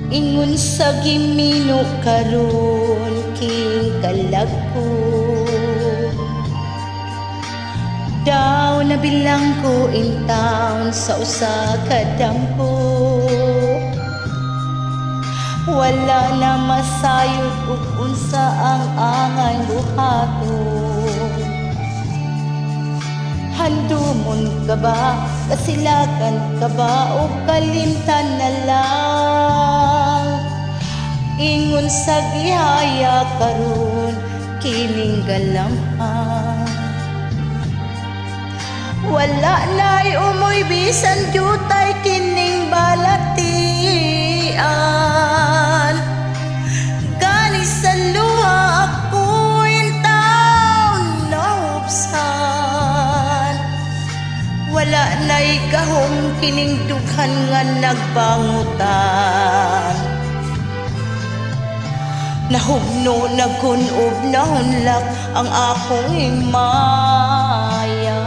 Ingon sa gimino karon king kalag ko. Daw nabilang ko in town sa usa ka damko. Wala na masayod ug unsa ang angay buhaton. Handumon ka ba, kasilakan ka ba o kalimtan na lang? Ingon sa gihaya karon kining galamhan. Wala na'y umoy bisan jutay kining balatian. Gani sa luha ako'y taon naubsan. Wala na'y gahom kining dughan nga nagbangutan. Nahubno nagkunob nahunlak ang akong himaya.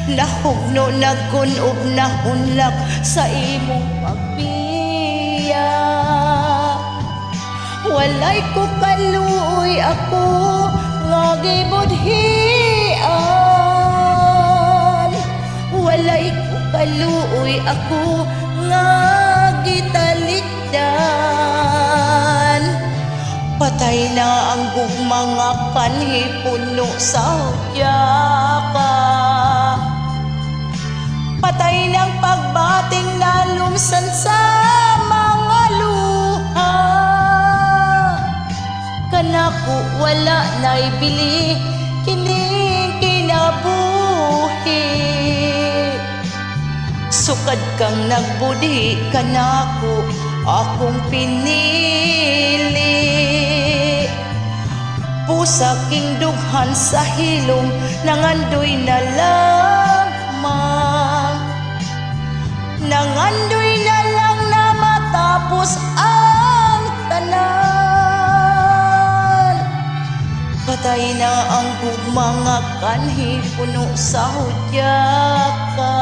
Nahubno nagkunob nahunlak sa imong pagbiya. Walay ko kaluoy ako nga gibudhian. Walay ko kaluoy ako nga gitalikdan. Patay na ang gugmang kanhi puno sa hudyaka. Patay ng pagbating na lumsan sa mga luha. Kanako wala na'y bili kining kinabuhi. Sukad kang nagbudi kanako akong pinili. Pusa king dughan sa hilom nangandoy na lamang. Nangandoy na lang na matapos ang tanan. Patay na ang mga kanhi puno sa hudyaka.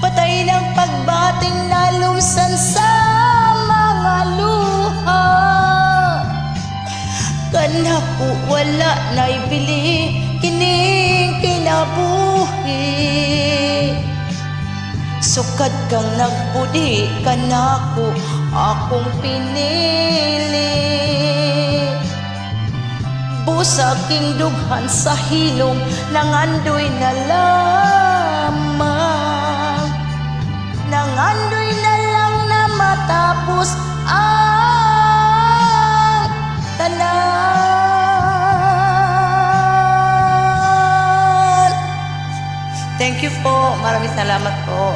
Patay ng pagbating na lumsan sa mga luha. Kanako wala na'y bili kining kinabuhi. Sukad kang nagbudi kanako akong pinili. Busa king dughan sa hilom nangandoy na lamang. Nangandoy na lang na matapos ang tanan. Thank you po. Maraming salamat po.